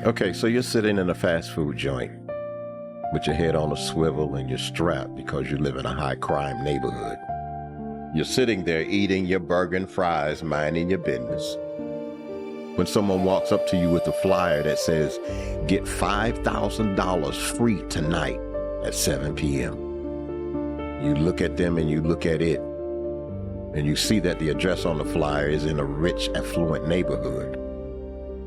Okay, so you're sitting in a fast food joint with your head on a swivel and you're strapped because you live in a high crime neighborhood. You're sitting there eating your burger and fries, minding your business, when someone walks up to you with a flyer that says, get $5,000 free tonight at 7 p.m. You look at them and you look at it, and you see that the address on the flyer is in a rich, affluent neighborhood.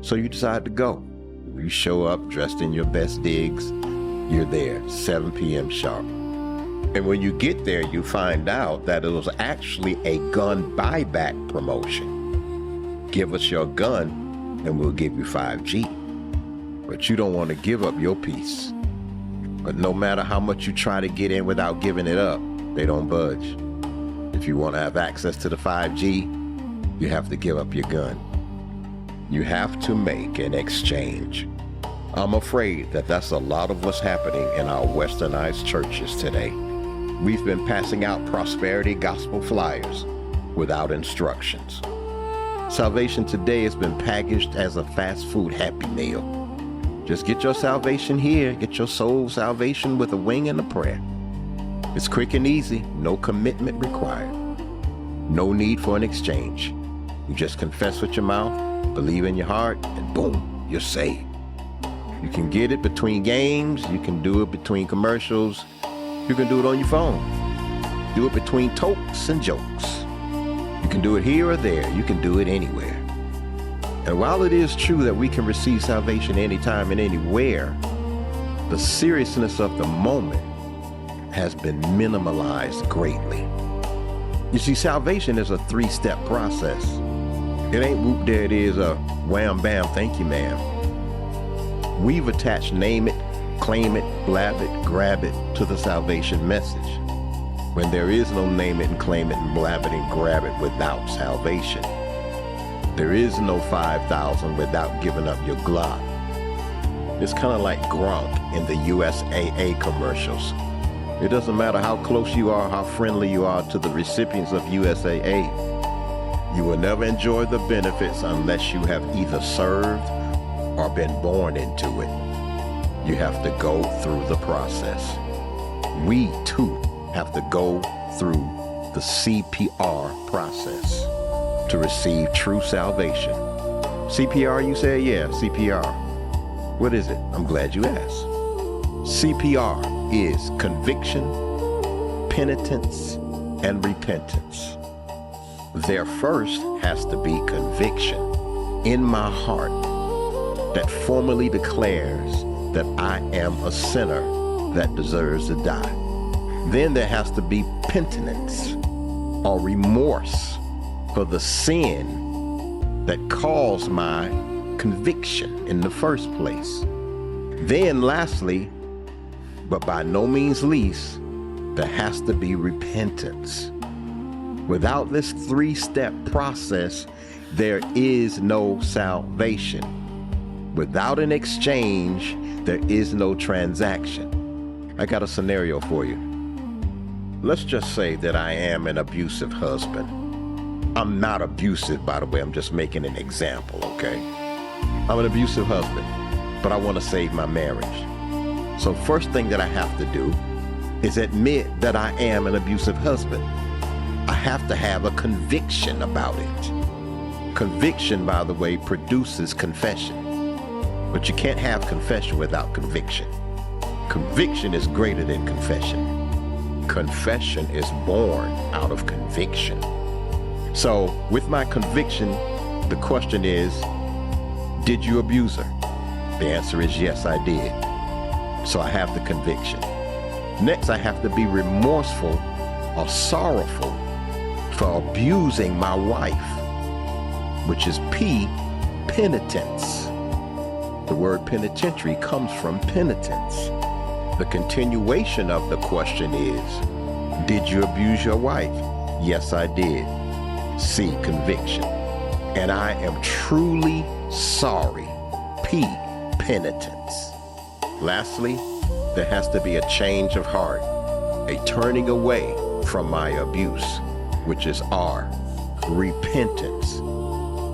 So you decide to go. You show up dressed in your best digs. You're there, 7 p.m. sharp. And when you get there, you find out that it was actually a gun buyback promotion. Give us your gun and we'll give you 5G. But you don't want to give up your piece. But no matter how much you try to get in without giving it up, they don't budge. If you want to have access to the 5G, you have to give up your gun. You have to make an exchange. I'm afraid that that's a lot of what's happening in our westernized churches today. We've been passing out prosperity gospel flyers without instructions. Salvation today has been packaged as a fast food happy meal. Just get your salvation here. Get your soul salvation with a wing and a prayer. It's quick and easy, no commitment required. No need for an exchange. You just confess with your mouth, believe in your heart, and boom, you're saved. You can get it between games. You can do it between commercials. You can do it on your phone. Do it between tokes and jokes. You can do it here or there. You can do it anywhere. And while it is true that we can receive salvation anytime and anywhere, the seriousness of the moment has been minimalized greatly. You see, salvation is a 3-step process. It ain't whoop, there it is, a wham, bam, thank you, ma'am. We've attached name it, claim it, blab it, grab it to the salvation message, when there is no name it and claim it and blab it and grab it without salvation. There is no 5,000 without giving up your Glock. It's kind of like Gronk in the USAA commercials. It doesn't matter how close you are, how friendly you are to the recipients of USAA. You will never enjoy the benefits unless you have either served or been born into it. You have to go through the process. We too have to go through the C.P.R. process to receive true salvation. C.P.R. you say? Yeah, C.P.R. What is it? I'm glad you asked. C.P.R. is conviction, penitence, and repentance. There first has to be conviction in my heart that formally declares that I am a sinner that deserves to die. Then there has to be penitence or remorse for the sin that caused my conviction in the first place. Then lastly, but by no means least, there has to be repentance. Without this 3-step process, there is no salvation. Without an exchange, there is no transaction. I got a scenario for you. Let's just say that I am an abusive husband. I'm not abusive, by the way. I'm just making an example, okay? I'm an abusive husband, but I want to save my marriage. So first thing that I have to do is admit that I am an abusive husband. I have to have a conviction about it. Conviction, by the way, produces confession. But you can't have confession without conviction. Conviction is greater than confession. Confession is born out of conviction. So with my conviction, the question is, did you abuse her? The answer is yes, I did. So I have the conviction. Next, I have to be remorseful or sorrowful for abusing my wife, which is P, penitence. The word penitentiary comes from penitence. The continuation of the question is, did you abuse your wife? Yes, I did. C, conviction. And I am truly sorry. P, penitence. Lastly, there has to be a change of heart, a turning away from my abuse, which is R, repentance.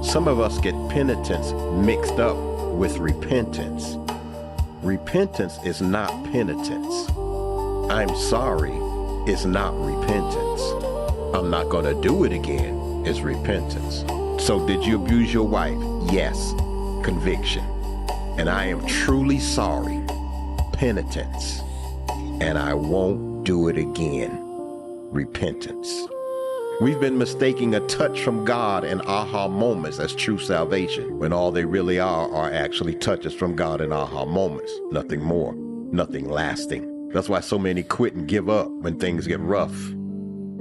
Some of us get penitence mixed up with repentance. Repentance is not penitence. I'm sorry is not repentance. I'm not going to do it again is repentance. So did you abuse your wife? Yes. Conviction. And I am truly sorry. Penitence. And I won't do it again. Repentance. We've been mistaking a touch from God and aha moments as true salvation, when all they really are actually touches from God and aha moments. Nothing more, nothing lasting. That's why so many quit and give up when things get rough.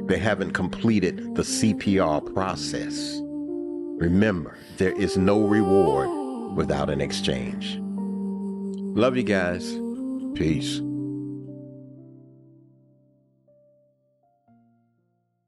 They haven't completed the C.P.R. process. Remember, there is no reward without an exchange. Love you guys. Peace.